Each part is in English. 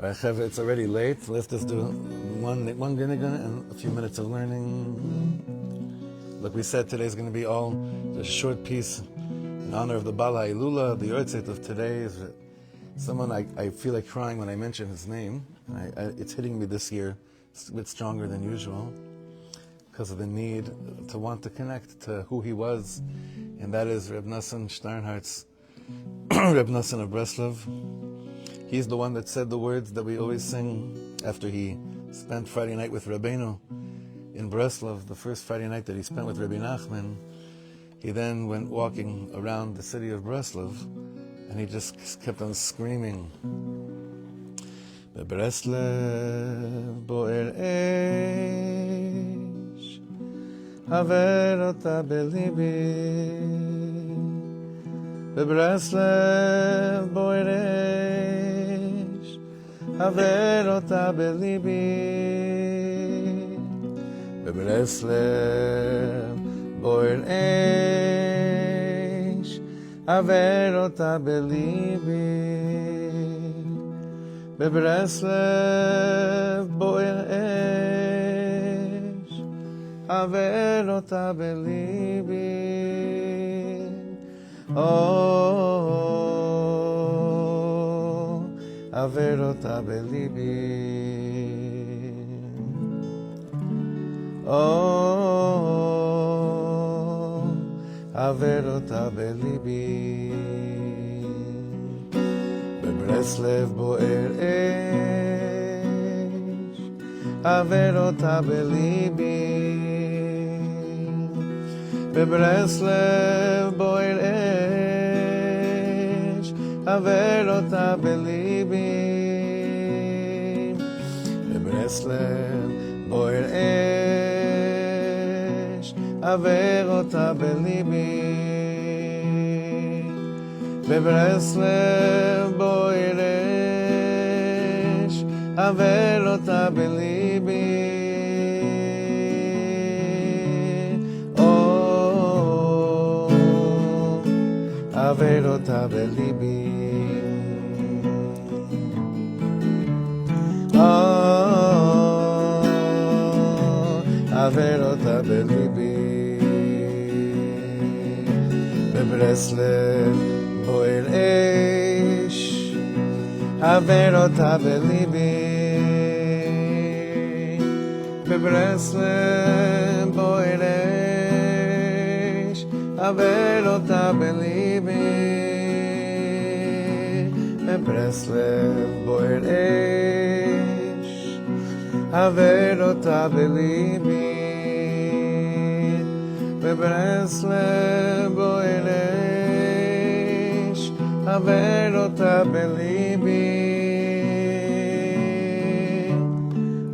Alright, Chevra, it's already late. Let's just do one ginnigan and a few minutes of learning. Like we said, today's going to be all a short piece in honor of the Bala Ilula. The Yarzeit of today is someone I feel like crying when I mention his name. It's hitting me this year a bit stronger than usual because of the need to want to connect to who he was, and that is Reb Nasan Steinhardt's Reb Nasan of Breslov. He's the one that said the words that we always sing after he spent Friday night with Rabbeinu in Breslov, the first Friday night that he spent with Rabbi Nachman. He then went walking around the city of Breslov, and he just kept on screaming, Breslov boer esh, haver ota belibi. Breslov boer esh, haver ota belibi. Breslov boer esh, haver ota belibi. Breslov boer esh, haver ota belibi. Oh, haver ota belibi. Oh, haver ota belibi. Breslov boer esh, haver ota belibi. Breslov boer esh, haver ota belibi. Breslov boer esh, haver ota belibi. Breslov boer esh, haver ota belibi. Oh, haver ota belibi. Oh, haver ota belibi. Breslov boer esh, haver ota belibi. Breslov boer esh, haver ota belibi. Breslov boer esh, haver ota belibi. Breslov boer esh, haver ota belibi.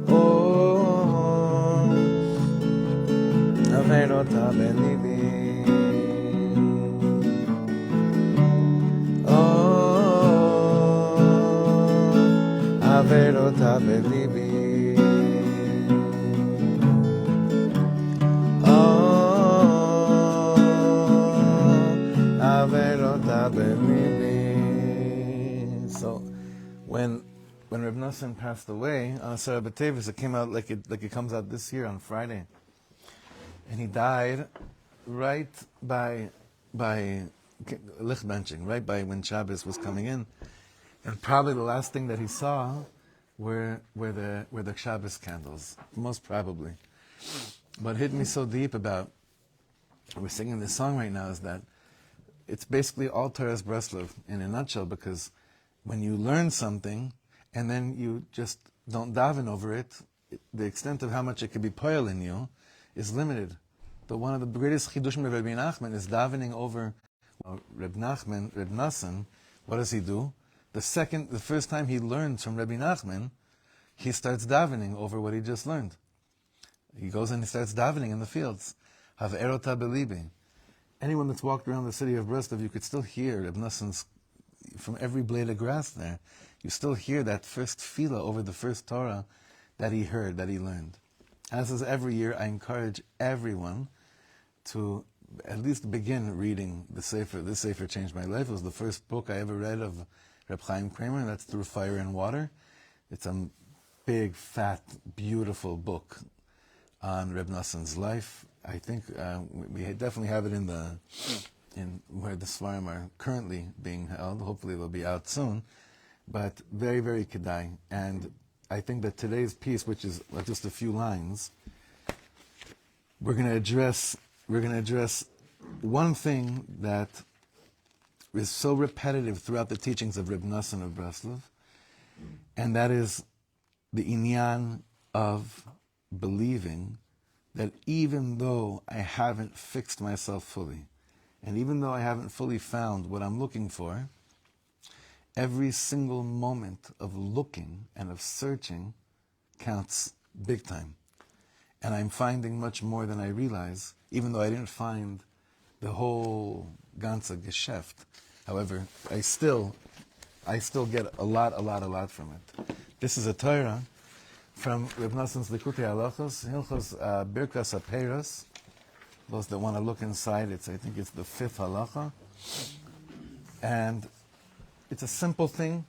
Oh, haver ota belibi. Oh, haver ota belibi. So, when Reb Nasan passed away on Asara, it came out like it comes out this year on Friday, and he died right by lichtbenching, right by when Shabbos was coming in, and probably the last thing that he saw were the Shabbos candles, most probably. What hit me so deep about we're singing this song right now is that it's basically all Torah's Breslov in a nutshell, because when you learn something and then you just don't daven over it, the extent of how much it could be poil in you is limited. But one of the greatest chidushim of Rabbi Nachman is davening over Reb Nasan. What does he do? The first time he learns from Rabbi Nachman, he starts davening over what he just learned. He goes and he starts davening in the fields. Have erota belibi. Anyone that's walked around the city of Breslov, you could still hear Reb Nasan's, from every blade of grass there, you still hear that first tefillah over the first Torah that he heard, that he learned. As is every year, I encourage everyone to at least begin reading the Sefer. This Sefer changed my life. It was the first book I ever read of Reb Chaim Kramer, and that's Through Fire and Water. It's a big, fat, beautiful book on Reb Nasan's life. I think we definitely have it in where the Svarim are currently being held. Hopefully it'll be out soon. But very, very kedai. And I think that today's piece, which is just a few lines, we're going to address one thing that is so repetitive throughout the teachings of Reb Nasan of Breslov, and that is the inyan of believing that even though I haven't fixed myself fully, and even though I haven't fully found what I'm looking for, every single moment of looking and of searching counts big time. And I'm finding much more than I realize, even though I didn't find the whole ganze Geschäft. However, I still get a lot from it. This is a Torah from Reb Nasan's Likutei Halachos, Hilchos Birkas HaPeiros. Those that want to look inside, I think it's the 5th halacha. And it's a simple thing,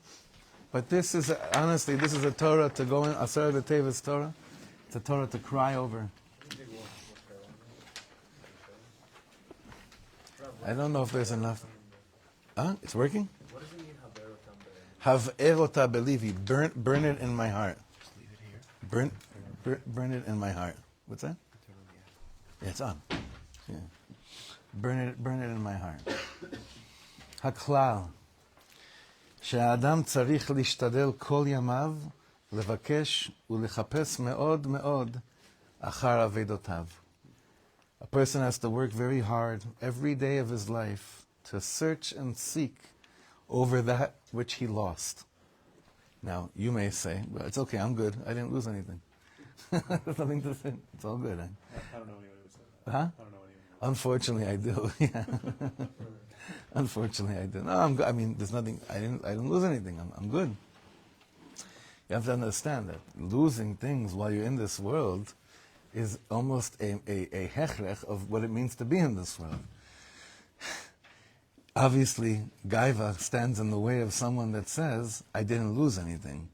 but this is a Torah to go in, Asara v'Tevis Torah. It's a Torah to cry over. I don't know if there's enough. Huh? It's working? What does it mean, Haverota believe burn it in my heart. Just leave it here. Burn it in my heart. What's that? Yeah, it's on. Yeah. Burn it in my heart. Haklal. שהאדם צריך להשתדל כל ימיו לבקש ולחפש מאוד מאוד אחר עבודותיו. A person has to work very hard every day of his life to search and seek over that which he lost. Now, you may say, well, it's okay, I'm good. I didn't lose anything. There's nothing to say. It's all good. I don't know anyone who said that. Huh? I don't know anyone. Unfortunately, I do. Yeah. Unfortunately, I do. No, I'm good. I mean, there's nothing. I didn't lose anything. I'm good. You have to understand that losing things while you're in this world is almost a hechrech of what it means to be in this world. Obviously, gaiva stands in the way of someone that says, I didn't lose anything.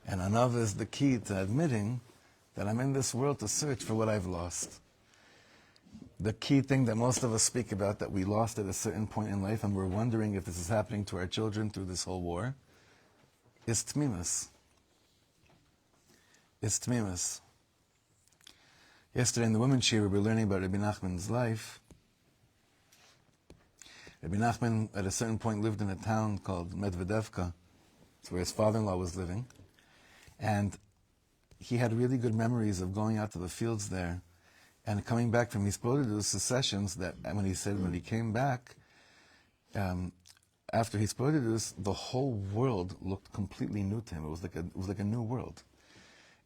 And anav is the key to admitting that I'm in this world to search for what I've lost. The key thing that most of us speak about that we lost at a certain point in life, and we're wondering if this is happening to our children through this whole war, is tmimus. Is tmimus. Yesterday in the women's shir, we were learning about Rabbi Nachman's life. Rabbi Nachman, at a certain point, lived in a town called Medvedevka. It's where his father-in-law was living. And he had really good memories of going out to the fields there and coming back from Hisbodedus sessions that when he came back, after Hisbodedus, the whole world looked completely new to him. It was like a new world.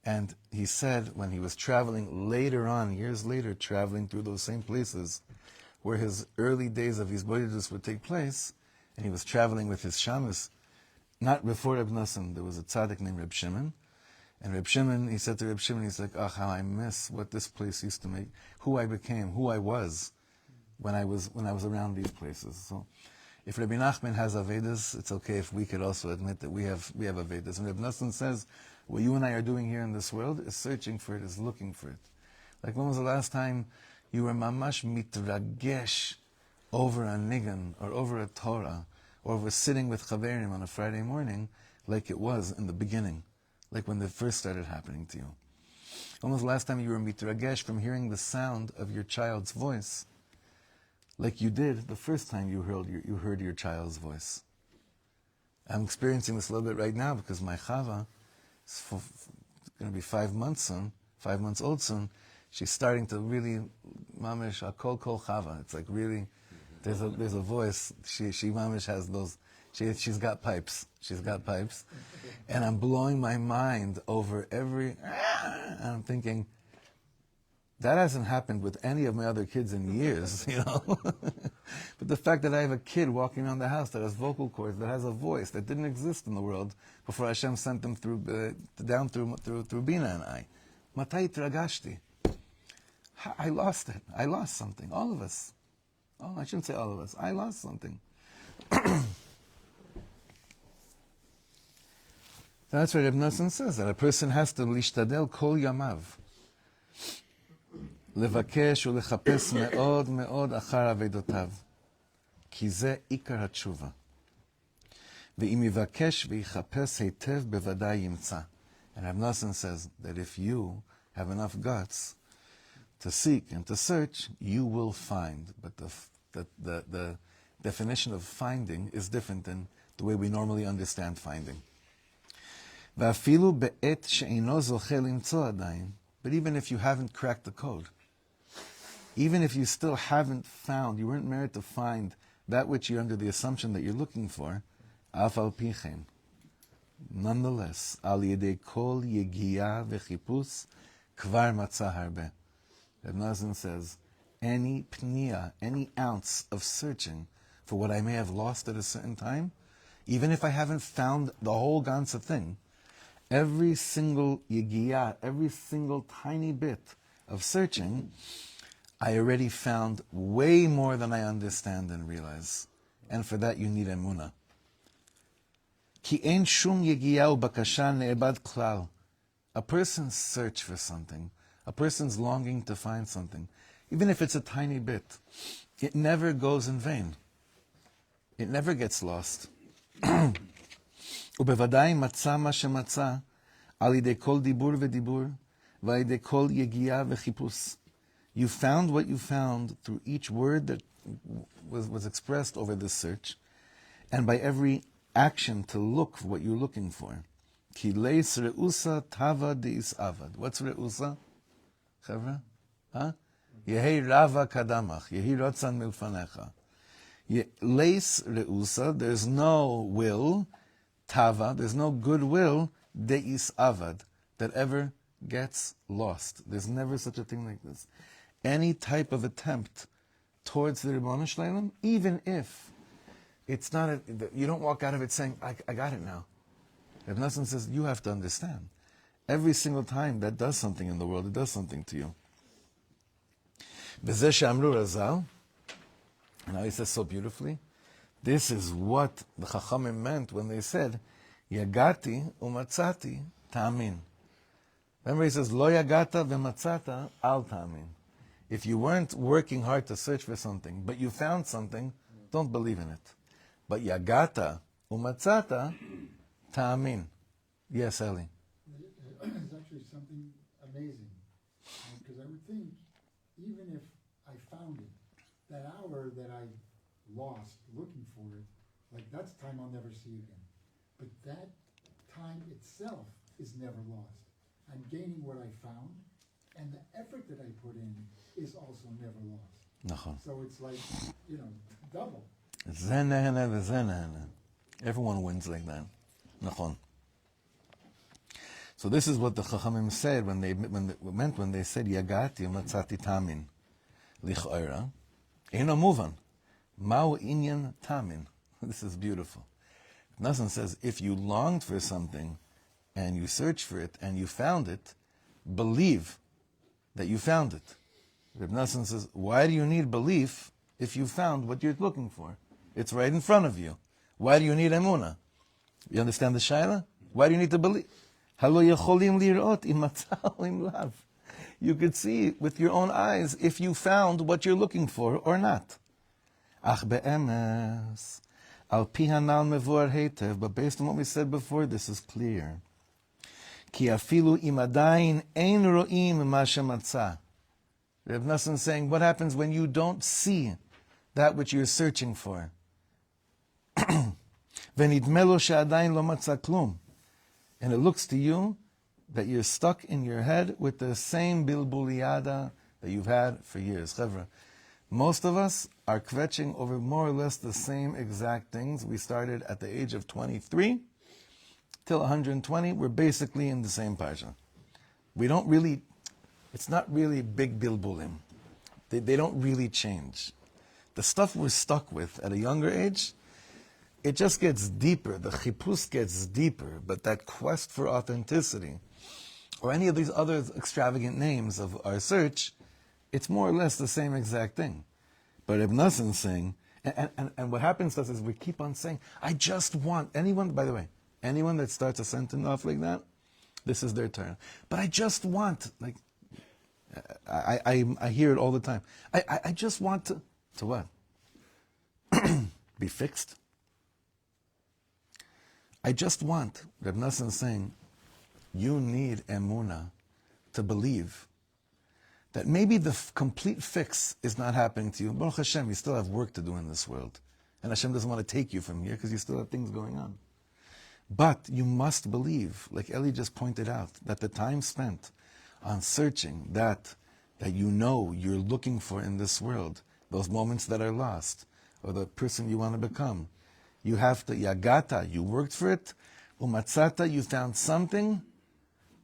And he said when he was traveling later on, years later, traveling through those same places where his early days of Hisbodedus would take place, and he was traveling with his shamus, not before Reb Nosson, there was a tzaddik named Reb Shimon. And Reb Shimon, he said to Reb Shimon, he's like, oh, how I miss what this place used to make, who I became, who I was when I was around these places. So if Rabbi Nachman has Avedas, it's okay if we could also admit that we have Avedas. And Reb Nosson says, what you and I are doing here in this world is searching for it, is looking for it. Like when was the last time you were mamash mitragesh over a nigan, or over a Torah, or over sitting with chaverim on a Friday morning, like it was in the beginning? Like when it first started happening to you. When was the last time you were mitragesh from hearing the sound of your child's voice, like you did the first time you heard your child's voice? I'm experiencing this a little bit right now because my chava is going to be 5 months soon, 5 months old soon. She's starting to really, mamish, kol chava. It's like really, there's a voice. She mamish has those. She's got pipes. She's got pipes. And I'm blowing my mind over every... And I'm thinking, that hasn't happened with any of my other kids in years, you know? But the fact that I have a kid walking around the house that has vocal cords, that has a voice that didn't exist in the world before Hashem sent them down through Bina and I. Matai tragashti. I lost it. I lost something. All of us. Oh, I shouldn't say all of us. I lost something. That's what Reb Nosson says, that a person has to lishtadel kol yamav. לבקש ולחפש מאוד מאוד אחר אבדותיו. כי זה עיקר התשובה. ואם יבקש ויחפש היטב בוודאי ימצא. And Reb Nasan says that if you have enough guts to seek and to search, you will find. But the definition of finding is different than the way we normally understand finding. ואפילו בעת שאינו זוכה למצוא עדיין, but even if you haven't cracked the code, even if you still haven't found, you weren't meant to find that which you're under the assumption that you're looking for, אף על פי כן, nonetheless, על ידי כל יגיעה וחיפוש, כבר מצא הרבה. Reb Nasan says, any pniya, any ounce of searching for what I may have lost at a certain time, even if I haven't found the whole ganze thing, every single yigiyah, every single tiny bit of searching, I already found way more than I understand and realize. And for that you need emunah. Ki ein shum yigiyah ubakasha ne'ebad klal. A person's search for something, a person's longing to find something, even if it's a tiny bit, it never goes in vain. It never gets lost. ובוודאי מצא מה שמצא על ידי כל דיבור ודיבור ועל ידי כל יגיעה וחיפוש. You found what you found through each word that was expressed over this search, and by every action to look for what you're looking for. Ki leis reusa tava deis avad. What's reusa? Chavra? Huh? Yehi rava kadamach. Yehi rotzan milfanecha. Leis reusa, there's no will, tava, there's no goodwill, deis avad, that ever gets lost. There's never such a thing like this. Any type of attempt towards the Ribbon Shleilim, even if it's not, you don't walk out of it saying, I got it now. Reb Nasan says, you have to understand. Every single time that does something in the world, it does something to you. V'zeh she'amru Razal, now he says so beautifully, this is what the Chachamim meant when they said, Yagati umatzati ta'amin. Remember he says, Lo yagata v'matzata al ta'amin. If you weren't working hard to search for something, but you found something, don't believe in it. But yagata umatzata ta'amin. Yes, Eli. It's actually something amazing. Because I would think, even if I found it, that hour that I lost looking for it, like that's time I'll never see again. But that time itself is never lost. I'm gaining what I found, and the effort that I put in is also never lost. Nachon. So it's like, double. Zenehene v'zenehene. Everyone wins like that. Nachon. So this is what the Chachamim said when they said Yagati umatzati tamin. Lich'oira. Eino muvan. Ma'u inyan tamin. This is beautiful. Nasan says, if you longed for something, and you searched for it, and you found it, believe that you found it. Reb Nasan says, why do you need belief if you found what you're looking for? It's right in front of you. Why do you need emunah? You understand the shaila? Why do you need to believe? Halo yecholim lirot im matzah im lav. You could see with your own eyes if you found what you're looking for or not. Ach be'emes, al pi hanal mevuar heitev, but based on what we said before, this is clear. Ki afilu im adayin ein ro'im ma shematzah. Reb Nasan saying, what happens when you don't see that which you're searching for? V'nidme lo she'adayin lo matzah klum. And it looks to you that you're stuck in your head with the same bilbuliyada that you've had for years. Chevra, most of us are kvetching over more or less the same exact things. We started at the age of 23 till 120. We're basically in the same parsha. We don't really, it's not really big bilbulim. They don't really change. The stuff we're stuck with at a younger age, it just gets deeper. The chipus gets deeper. But that quest for authenticity, or any of these other extravagant names of our search, it's more or less the same exact thing. But Reb Nasan's saying, and what happens to us is we keep on saying, I just want, anyone, by the way, Anyone that starts a sentence off like that, this is their turn. But I just want, like, I hear it all the time. I just want to what? Be fixed? I just want, Reb Nasan is saying, you need emunah to believe that maybe the complete fix is not happening to you. Baruch Hashem, you still have work to do in this world. And Hashem doesn't want to take you from here because you still have things going on. But you must believe, like Eli just pointed out, that the time spent on searching that you know you're looking for in this world, those moments that are lost, or the person you want to become, you have to, yagata, you worked for it, umatzata, you found something,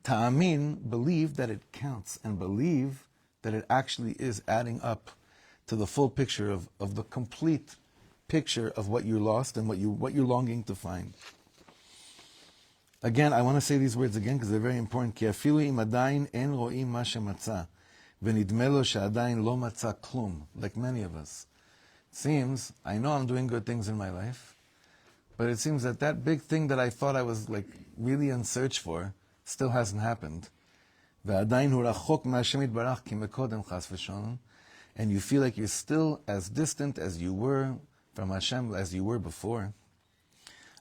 ta'amin, believe that it counts, and believe that it actually is adding up to the full picture of the complete picture of what you lost and what you're longing to find. Again, I want to say these words again because they're very important. כי אפילו אם עדיין אין רואים מה שמצא, ונדמה לו שעדיין לא מצא כלום, like many of us. It seems, I know I'm doing good things in my life, but it seems that big thing that I thought I was like really in search for still hasn't happened. ועדיין הוא רחוק מהשם יתברך כי מקודם חס ושלום, and you feel like you're still as distant as you were from Hashem as you were before.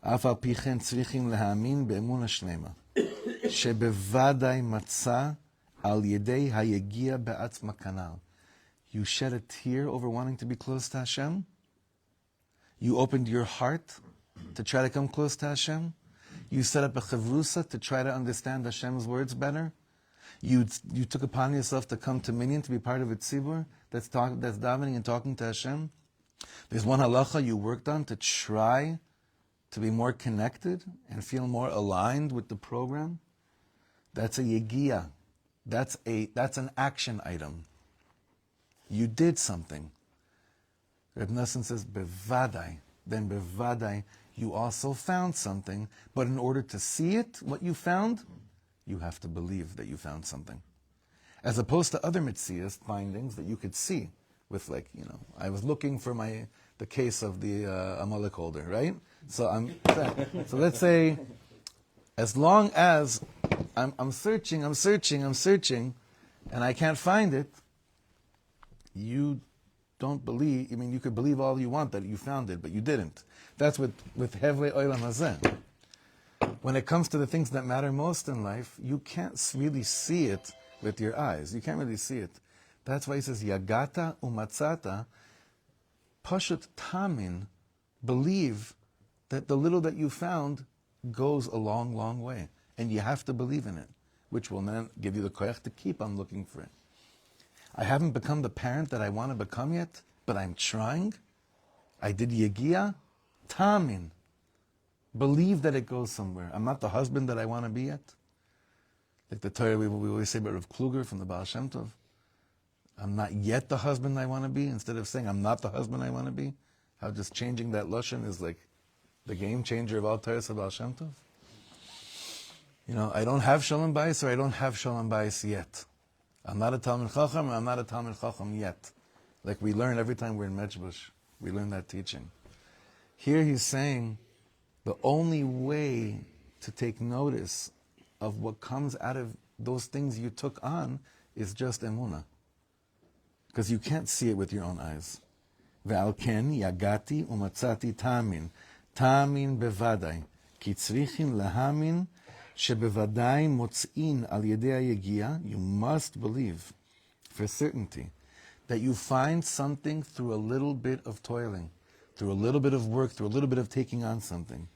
אף על פי כן צריכים להאמין באמונה שלמה, שבוודאי מצא על ידי היגיע בעצמה כנ"ל. You shed a tear over wanting to be close to Hashem? You opened your heart to try to come close to Hashem? You set up a chavrusa to try to understand Hashem's words better? You took upon yourself to come to Minyan, to be part of a tzibur that's davening and talking to Hashem? There's one halacha you worked on to try to be more connected and feel more aligned with the program. That's a yegiya. That's an action item. You did something. Reb Nosson says, bevadai. Then bevadai, you also found something, but in order to see it, what you found, you have to believe that you found something. As opposed to other mitzias findings that you could see with, like, I was looking for the case of the Amalek holder, right? So let's say, as long as I'm searching, and I can't find it, you don't believe. I mean, you could believe all you want that you found it, but you didn't. That's with Hevle Olam Hazeh. When it comes to the things that matter most in life, you can't really see it with your eyes. You can't really see it. That's why he says, Yagata umatzata, pashut tamin, believe that the little that you found goes a long, long way. And you have to believe in it, which will then give you the koyach to keep on looking for it. I haven't become the parent that I want to become yet, but I'm trying. I did yegiya, tamin. Believe that it goes somewhere. I'm not the husband that I want to be yet. Like the Torah we always say about Rav Kluger from the Baal Shem Tov. I'm not yet the husband I want to be, instead of saying I'm not the husband I want to be. How just changing that lashon is like the game changer of all Torahs of Baal Shem Tov. I don't have Shalom Bayis, or I don't have Shalom Bayis yet. I'm not a Talmid Chacham, or I'm not a Talmid Chacham yet. Like we learn every time we're in Medrash. We learn that teaching. Here he's saying the only way to take notice of what comes out of those things you took on is just emunah. Because you can't see it with your own eyes. Ve'al ken yagati umatzati tamin. Tamin bevadai. Ki tzrichin lahamin shebevadai motz'in al yedei hayegiya. You must believe for certainty that you find something through a little bit of toiling, through a little bit of work, through a little bit of taking on something.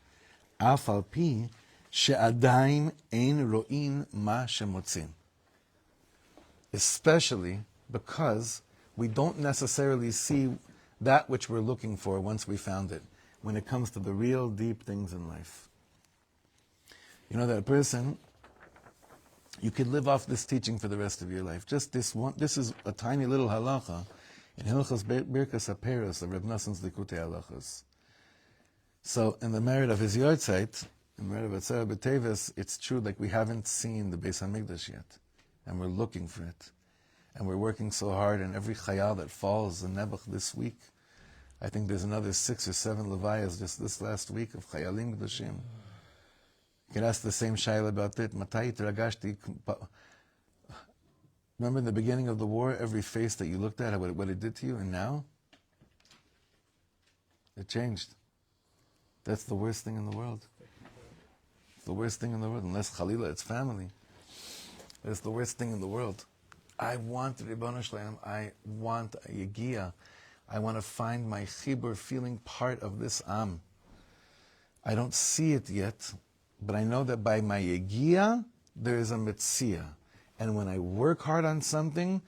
Af al pi she'adayin ein ro'in ma shemotzin. Especially because we don't necessarily see that which we're looking for once we found it, when it comes to the real deep things in life. That a person, you could live off this teaching for the rest of your life. Just this one. This is a tiny little halacha in Hilchos Birkas HaPeros of Reb Nasan's Likutei Halachos. So in the merit of his Yarzeit, in the merit of Asara B'Teves, it's true, like we haven't seen the Beis HaMikdash yet, and we're looking for it. And we're working so hard, and every chayal that falls in Nebuch this week, I think there's another 6 or 7 levayas just this last week of chayalim kedoshim. You can ask the same shayla about it. Matai tragashti. Remember in the beginning of the war, every face that you looked at, what it did to you, and now? It changed. That's the worst thing in the world. It's the worst thing in the world, unless Khalila, it's family. It's the worst thing in the world. I want Ribbon Shalom, I want a Yegiya. I want to find my chibur feeling part of this Am. I don't see it yet, but I know that by my Yegiya, there is a Metzia. And when I work hard on something,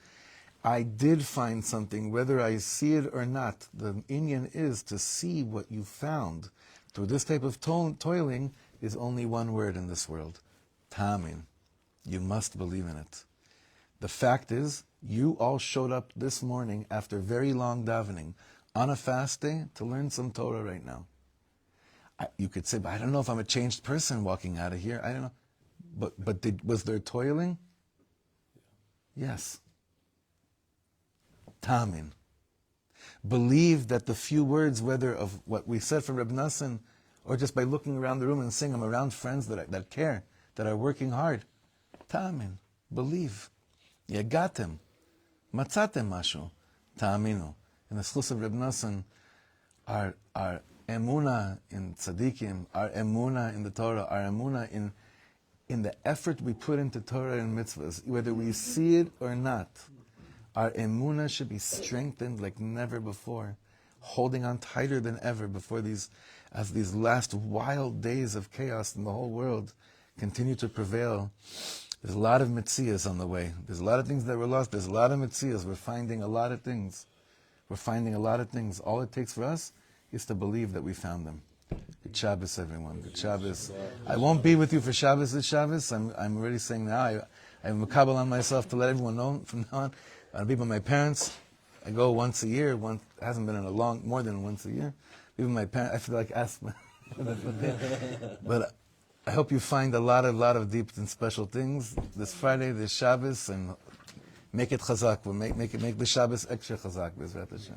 I did find something, whether I see it or not. The inyan is to see what you found. Through this type of toiling is only one word in this world. Tamin. You must believe in it. The fact is, you all showed up this morning after very long davening on a fast day to learn some Torah right now. You could say, but I don't know if I'm a changed person walking out of here. I don't know. But was there toiling? Yes. Tamin. Believe that the few words, whether of what we said for Reb Nasan, or just by looking around the room and seeing I'm around friends that care, that are working hard. Tamin. Believe. Yagatem. Matzatem mashu. Ta'aminu. In the schus of Reb Nasan, our emuna in tzaddikim, our emuna in the Torah, our emuna in the effort we put into Torah and mitzvahs, whether we see it or not, our emuna should be strengthened like never before, holding on tighter than ever before these last wild days of chaos in the whole world continue to prevail. There's a lot of mitzias on the way. There's a lot of things that were lost. There's a lot of mitzias. We're finding a lot of things. All it takes for us is to believe that we found them. Good Shabbos, everyone. Good Shabbos. I won't be with you for Shabbos this Shabbos. I'm already saying now. I have a makabel on myself to let everyone know from now on. I'll be with my parents. I go once a year. It hasn't been in more than once a year. Be with my parents. I feel like asthma. But I hope you find a lot of deep and special things this Friday, this Shabbos, and make it chazak. We'll make the Shabbos extra chazak, Bezrat Hashem.